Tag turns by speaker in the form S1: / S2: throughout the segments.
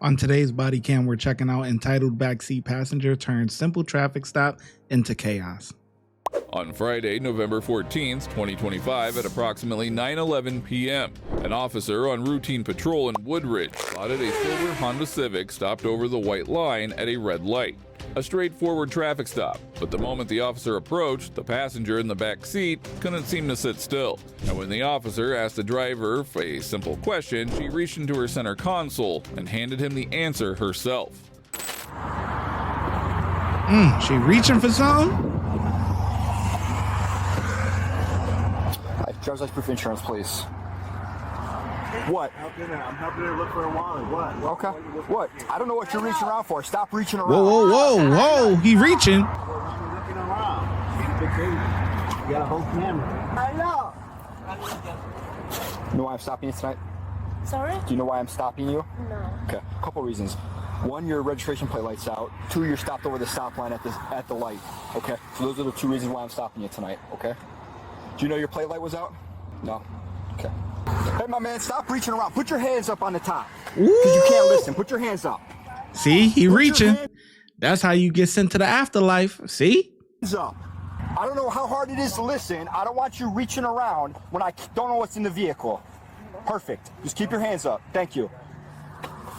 S1: On today's body cam, we're checking out entitled backseat passenger turns simple traffic stop into chaos.
S2: On Friday, November 14th, 2025 at approximately 9:11 p.m., an officer on routine patrol in Woodridge spotted a silver Honda Civic stopped over the white line at a red light. A straightforward traffic stop, but the moment the officer approached, the passenger in the back seat couldn't seem to sit still. And when the officer asked the driver for a simple question, she reached into her center console and handed him the answer herself.
S1: She reaching for something?
S3: Driver's license proof insurance, please. What?
S4: I'm helping her look for a wallet. What?
S3: Okay. What? I don't know what you're reaching around for. Stop reaching around.
S1: Whoa. He reaching.
S4: Looking around. Big baby. You got a whole camera. I know.
S3: You know why I'm stopping you tonight?
S5: Sorry?
S3: Do you know why I'm stopping you?
S5: No.
S3: Okay. A couple reasons. One, your registration plate light's out. Two, you're stopped over the stop line at the light. Okay. So those are the two reasons why I'm stopping you tonight. Okay. Do you know your plate light was out? No. Okay. Hey, my man, stop reaching around. Put your hands up on the top. Because you can't listen. Put your hands up.
S1: See, he reaching. That's how you get sent to the afterlife. See?
S3: Hands up. I don't know how hard it is to listen. I don't want you reaching around when I don't know what's in the vehicle. Perfect. Just keep your hands up. Thank you.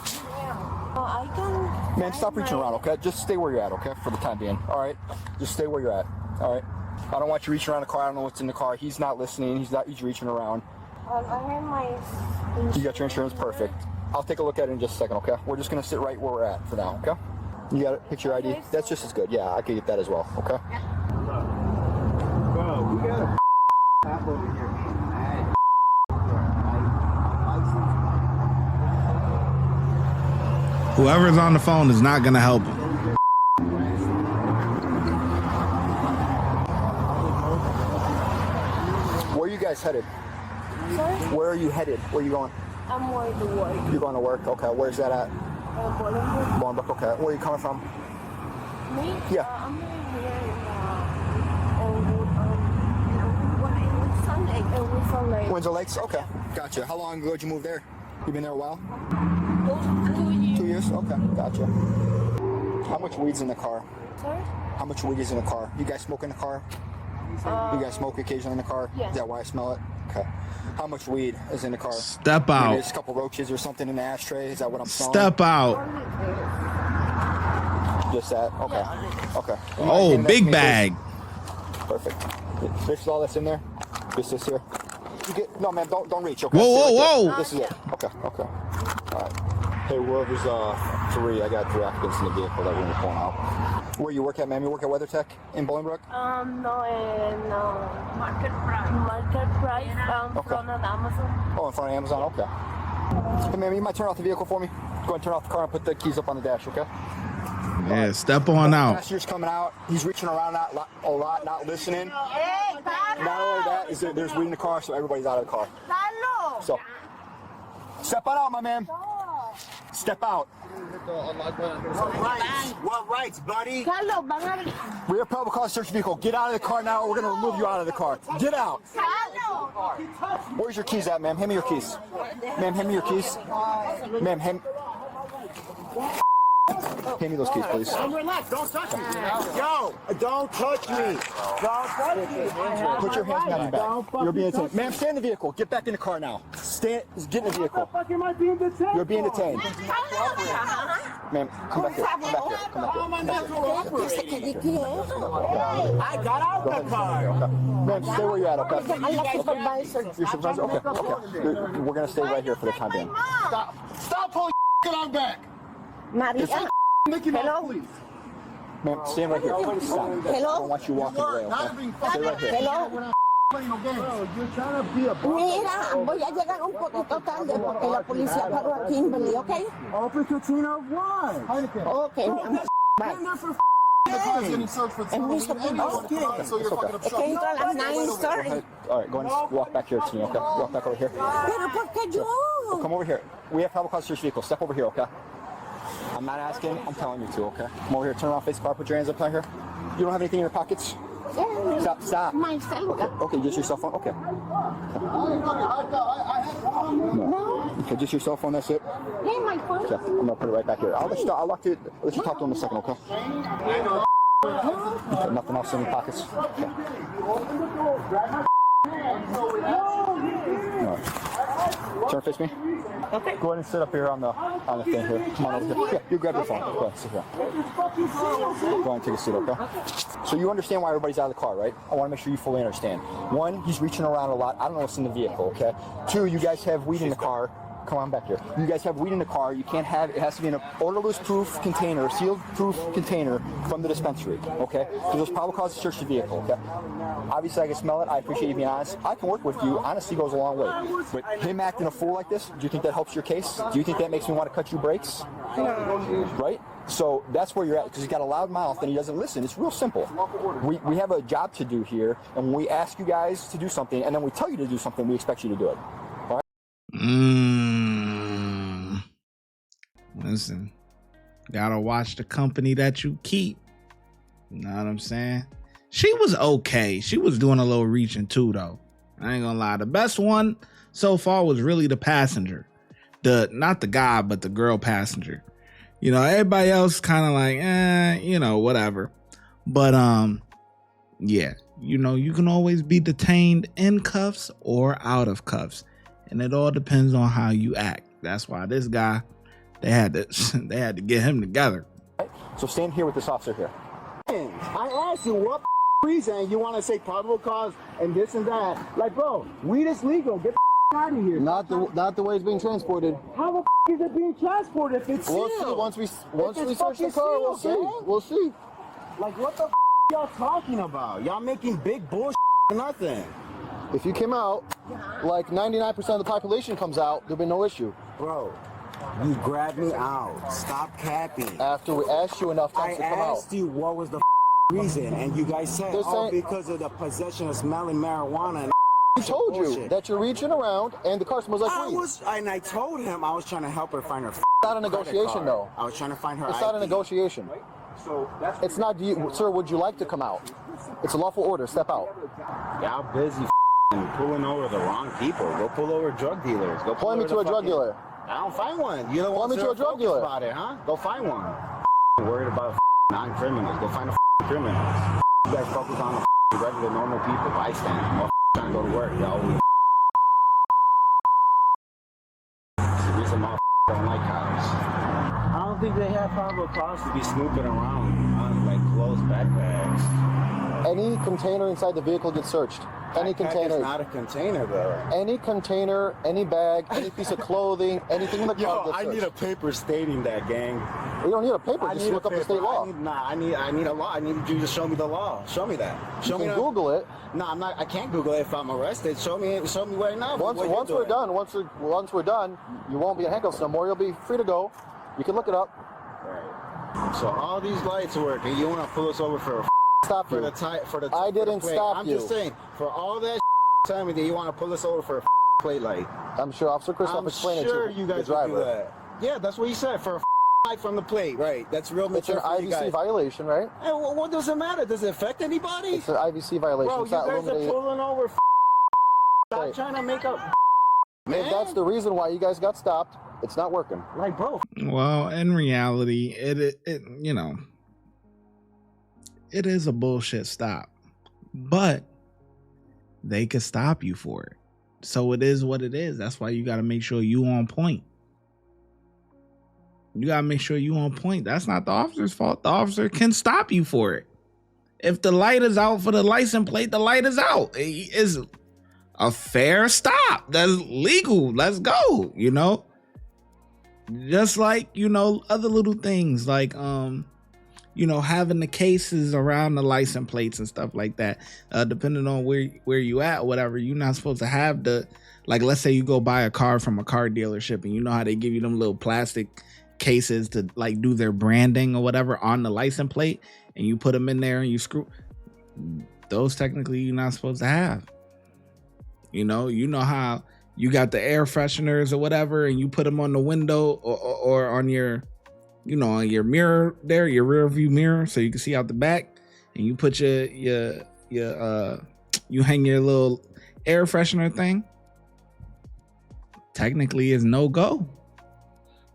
S5: I can...
S3: Man, stop reaching around, okay? Just stay where you're at, okay? For the time being. All right? Just stay where you're at. All right? I don't want you reaching around the car. I don't know what's in the car. He's not listening. He's reaching around.
S5: I have my insurance.
S3: You got your insurance? Perfect. I'll take a look at it in just a second, okay? We're just going to sit right where we're at for now, okay? You got it? Picture ID? That's just as good. Yeah, I could get that as well, okay?
S4: Bro, we got a app over here.
S1: Whoever's on the phone is not going to help him.
S3: Where are you guys headed?
S5: Sorry?
S3: Where are you headed? Where are you going?
S5: I'm going to work.
S3: You're going to work? Okay. Where's that at?
S5: Bolingbrook.
S3: Bolingbrook, okay. Where are you coming from?
S5: Me?
S3: Yeah.
S5: I'm living here in Windsor Lake.
S3: Windsor Lakes? Okay. Gotcha. How long ago did you move there? You been there a while?
S5: 2 years.
S3: 2 years? Okay. Gotcha. How much weed's in the car?
S5: Sorry?
S3: How much weed is in the car? You guys smoke in the car? You guys smoke occasionally in the car?
S5: Yeah.
S3: Is that why I smell it? Okay. How much weed is in the car?
S1: Step
S3: Maybe
S1: out.
S3: there's a couple roaches or something in the ashtray. Is that what I'm smelling?
S1: Step out.
S3: Just that? Okay. Okay.
S1: Oh,
S3: Hand that to
S1: big
S3: me,
S1: bag.
S3: please. Perfect. This is all that's in there? This here? You get, no, man, don't reach, okay?
S1: Whoa,
S3: Stay
S1: whoa,
S3: right there.
S1: whoa.
S3: This is it. Okay, okay. All right. Hey, whoever's three, I got 3 applicants in the vehicle that we're going to pull out. Where you work at, ma'am? You work at WeatherTech in Bolingbrook?
S5: No, in Market Price. Market Price
S3: Okay.
S5: from Amazon.
S3: Oh, in front of Amazon? Okay. Hey, ma'am, you might turn off the vehicle for me? Go ahead and turn off the car and put the keys up on the dash, okay?
S1: Yeah, step on out.
S3: Passenger's coming out. He's reaching around a lot, not listening. Not only that, is there's weed in the car, so everybody's out of the car. So, step on out, my man. Step out.
S4: What rights, buddy?
S3: We have probable cause to search vehicle. Get out of the car now, or we're going to remove you out of the car. Get out. Where's your keys at, ma'am? Hand me your keys. Ma'am, hand me your keys. Ma'am, hand me those keys, please.
S4: Relax, don't touch me. Yo, don't touch me. Don't touch me.
S3: Put your hands behind your back. You're being detained. Ma'am, stay in the vehicle. Get back in the car now. Get in the vehicle.
S4: What the fuck am I being detained?
S3: You're being detained. Ma'am, come back here. Come back here. Come back here.
S4: I got out the car.
S3: Ma'am, stay where you're at, okay? Your supervisor? Okay, okay. We're going to stay right here for the time being.
S4: Stop pulling on back.
S5: Maria.
S4: Mickey Mouse, please.
S3: Ma'am, stand right here. Stop. I don't want you walking away, okay? Stay right here.
S4: Bro, you're trying to be a boss.
S5: Mira, voy a llegar un poquito tarde porque la policía paró a Kimberly, ¿ok?
S4: Officer Tina, why?
S5: Ok, bye.
S4: Getting searched for
S5: Es mi sobrino.
S4: so you're fucking up
S5: Es que entro a las 9, sorry.
S3: All right, go ahead and walk back here to me, okay? Walk back over here.
S5: Pero ¿por qué yo?
S3: Come over here. We have probable cause to search vehicle. Step over here, okay? I'm not asking. I'm telling you to, okay? Come over here. Turn around, face the car. Put your hands up right here. You don't have anything in your pockets? Stop, stop.
S5: My celular.
S3: Okay, just your cell phone? Okay. No. Okay, just your cell phone, that's it?
S5: Yeah, my phone.
S3: Okay, I'm gonna put it right back here. I'll let you talk to him in a second, okay? Okay, nothing else in your pockets? Okay. Right. Turn face me.
S5: Okay.
S3: Go ahead and sit up here on the thing here. Come on over here. Yeah, you grab your phone. Go ahead, sit here. Go ahead and take a seat, okay? So you understand why everybody's out of the car, right? I want to make sure you fully understand. One, he's reaching around a lot. I don't know what's in the vehicle, okay? Two, you guys have weed in the car. Come on back here. You guys have weed in the car. You can't have it. Has to be in an odorless proof container, sealed proof container from the dispensary, okay? Because those probable cause to search the vehicle, okay? Obviously, I can smell it. I appreciate you being honest. I can work with you. Honesty goes a long way. But him acting a fool like this, do you think that helps your case? Do you think that makes me want to cut you brakes? Right? So that's where you're at, because he's got a loud mouth and he doesn't listen. It's real simple. We have a job to do here, and when we ask you guys to do something, and then we tell you to do something, we expect you to do it. All right?
S1: Listen, gotta watch the company that you keep. You know what I'm saying? She was okay. She was doing a little reaching too, though. I ain't gonna lie. The best one so far was really the passenger. Not the guy, but the girl passenger. You know, everybody else kind of like, you know, whatever. But yeah, you know, you can always be detained in cuffs or out of cuffs, and it all depends on how you act. That's why this guy, they had to get him together.
S3: So stand here with this officer here.
S4: I asked you what reason you want to say probable cause and this and that. Like, bro, weed is legal. Get the out of here.
S3: Not the way it's being transported.
S4: How the is it being transported if it's
S3: We'll
S4: sealed?
S3: see. Once we search the car, we'll see.
S4: Okay?
S3: We'll see.
S4: Like, what the y'all talking about? Y'all making big bullshit for nothing.
S3: If you came out, like 99% of the population comes out, there'll be no issue.
S4: Bro, you grabbed me out. Stop capping.
S3: After we asked you enough
S4: I
S3: times to come out.
S4: asked you what was the reason, and you guys said,
S3: This
S4: oh,
S3: ain't-
S4: because of the possession of smelling marijuana. And
S3: I told you
S4: bullshit.
S3: that you're reaching around and the car smells like weed.
S4: And I told him I was trying to help her find her.
S3: It's not a negotiation, though.
S4: I was trying to find her.
S3: It's not a
S4: ID.
S3: negotiation.
S4: So that's
S3: It's not, sir, would you like to come out? It's a lawful order. Step out.
S4: y'all busy pulling over the wrong people. Go pull over drug dealers. Go pull
S3: Point me
S4: over
S3: to
S4: the
S3: a drug
S4: fucking-
S3: dealer.
S4: I don't find one. You don't
S3: Point
S4: want
S3: me to a drug dealer.
S4: about it, huh? Go find one. Worried about non-criminals. Go find the criminals. You guys focus on the regular, normal people, bystanders. Trying to go to work, y'all. It's the reason don't like cops. I don't think they have probable cause to be snooping around on like closed backpacks.
S3: Any container inside the vehicle gets searched. Any
S4: Backpack
S3: container.
S4: is not a container, though.
S3: Any container, any bag, any piece of clothing, anything in the car
S4: Yo,
S3: gets
S4: I
S3: searched.
S4: need a paper stating that, gang.
S3: You don't need a paper.
S4: I
S3: Just
S4: need
S3: look
S4: a
S3: up the
S4: paper.
S3: state law.
S4: I need a law. I need you to show me the law. Show me that. Show
S3: You
S4: me
S3: can
S4: that.
S3: Google it.
S4: No, I'm not. I can't Google it if I'm arrested. Show me right now.
S3: Once we're done, once we're done, you won't be in handcuffs no more. You'll be free to go. You can look it up.
S4: Right. So all these lights work, and you want to pull us over for
S3: Stop you. I didn't stop
S4: I'm
S3: you.
S4: just saying, for all that tell me that you want to pull us over for a plate light.
S3: I'm sure Officer Christoph
S4: I'm
S3: explained
S4: sure
S3: it to
S4: you
S3: the
S4: guys would
S3: driver.
S4: do that. Yeah, that's what he said, for a light from the plate. Right. That's real
S3: It's an
S4: mature for you
S3: IVC
S4: guys.
S3: violation, right?
S4: Hey, well, what does it matter? Does it affect anybody?
S3: It's an IVC violation.
S4: Bro,
S3: It's
S4: you
S3: not
S4: guys are
S3: limited.
S4: pulling over. Stop
S3: Right.
S4: trying to make up.
S3: If that's the reason why you guys got stopped, it's not working.
S4: Like, bro.
S1: Well, in reality, it you know, it is a bullshit stop, but they could stop you for it. So it is what it is. That's why you got to make sure you on point. You got to make sure you on point. That's not the officer's fault. The officer can stop you for it. If the light is out for the license plate, the light is out. It is a fair stop. That's legal. Let's go, you know? Just like, you know, other little things like, you know, having the cases around the license plates and stuff like that. Depending on where you at, whatever, you're not supposed to have the, like, let's say you go buy a car from a car dealership and you know how they give you them little plastic cases to like do their branding or whatever on the license plate, and you put them in there and you screw those. Technically, you're not supposed to have. You know how you got the air fresheners or whatever, and you put them on the window or on your, you know, on your mirror there, your rear view mirror, so you can see out the back, and you put your you hang your little air freshener thing, technically is no go.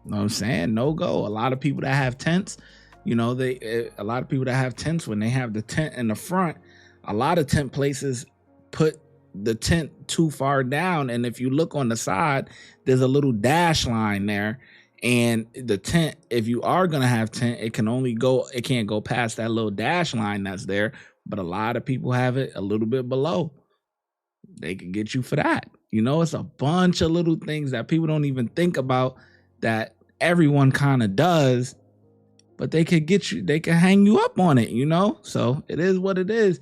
S1: You know what I'm saying? No go. A lot of people that have tents, you know, a lot of people that have tents, when they have the tent in the front, a lot of tent places put the tent too far down, and if you look on the side, there's a little dash line there, and the tent, if you are gonna have tent, it can't go past that little dash line that's there. But a lot of people have it a little bit below. They can get you for that. You know, it's a bunch of little things that people don't even think about that everyone kind of does, but they could hang you up on it, you know? So it is what it is.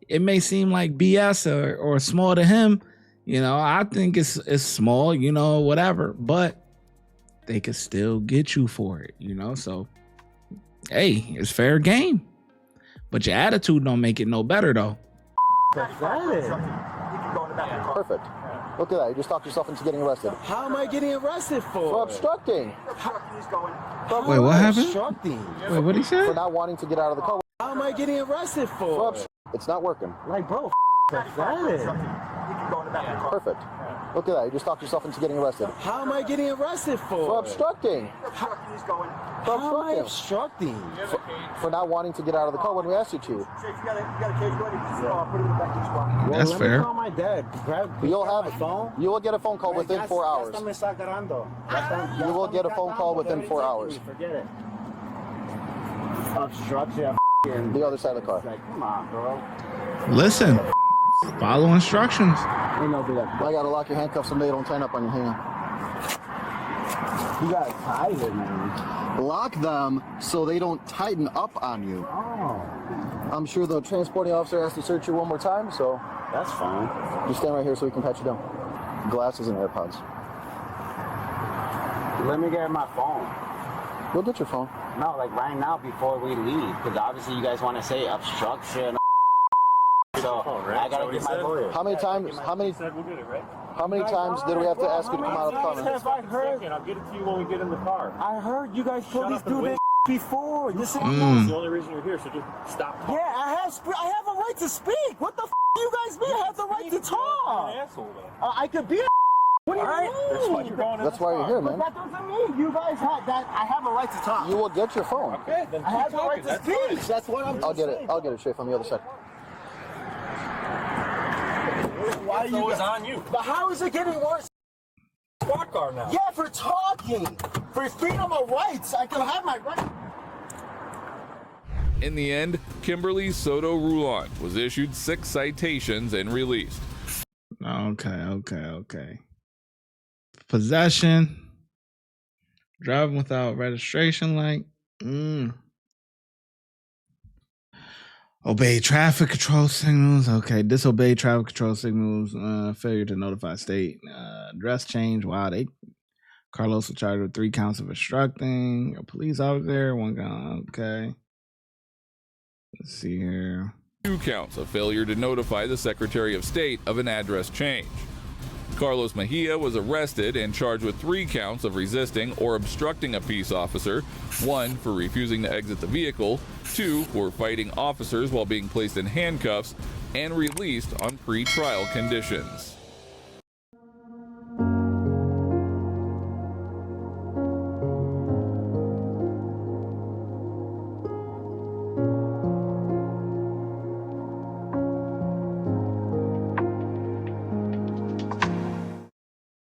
S1: It may seem like BS or small to him, you know. I think it's small, you know, whatever, but they could still get you for it, you know. So hey, it's fair game, but your attitude don't make it no better though.
S6: Perfect. Look at that. You just talked yourself into getting arrested.
S7: How am I getting arrested for?
S6: For obstructing.
S1: Wait, what happened?
S7: Obstructing.
S1: Wait, what he said?
S6: For not wanting to get out of the car.
S7: How am I getting arrested for?
S6: It's not working.
S7: Like, bro, pathetic.
S6: Perfect. Look at that. You just talked yourself into getting arrested.
S7: How am I getting arrested for?
S6: For obstructing.
S7: How am I obstructing?
S6: For not wanting to get out of the car when we asked you to.
S1: That's
S7: Let
S1: fair.
S7: me call my dad.
S6: You'll have
S7: my phone.
S6: You will get a phone call within 4 hours. You will get a phone call within 4 hours.
S4: Forget it. Obstruction.
S6: The other side of the car.
S4: Like, come on, bro.
S1: Listen, follow instructions.
S4: Ain't no big.
S6: I gotta lock your handcuffs so they don't tighten up on your hand.
S4: You gotta tie it, man.
S6: Lock them so they don't tighten up on you.
S4: Oh,
S6: I'm sure the transporting officer has to search you one more time, so
S4: that's fine.
S6: just stand right here so we can pat you down. Glasses and AirPods.
S4: Let me get my phone.
S6: Go get your phone.
S4: No, like right now before we leave, because obviously you guys want to say obstruction. So I gotta get my lawyer.
S6: How many times did we have to ask you to come out of the car?
S7: I heard.
S8: I'll get it to you when we get in the car.
S7: I heard you guys police do this before. This is
S8: It's the only reason you're here, so just stop talking.
S7: Yeah, I have a right to speak. What the do you guys mean? I have the right to talk.
S8: You're an asshole, though.
S7: I could be a what do you mean?
S8: That's why you're going in
S6: That's
S8: the
S6: why
S8: car.
S6: you're here,
S7: But
S6: man.
S7: that doesn't mean you guys have that. I have a right to talk.
S6: You will get your phone.
S8: Okay, then
S7: I
S8: keep
S7: have the right
S8: talking.
S7: to
S8: That's
S7: speak.
S8: fine.
S7: That's what I'm
S6: I'll get it. I'll get it straight from the other side.
S7: Why
S8: It's always on you.
S7: But how is it getting worse?
S8: Squad car now.
S7: Yeah, for talking. For freedom of rights. I can have my right.
S2: In the end, Kimberly Soto Rulon was issued 6 citations and released.
S1: Okay. Possession, driving without registration, obey traffic control signals. Okay, disobey traffic control signals. Failure to notify state. Dress change. Wow, Carlos was charged with 3 counts of obstructing a police officer. 1 count. Okay. Let's see here.
S2: 2 counts of failure to notify the Secretary of State of an address change. Carlos Mejia was arrested and charged with 3 counts of resisting or obstructing a peace officer, 1 for refusing to exit the vehicle, 2 for fighting officers while being placed in handcuffs, and released on pre-trial conditions.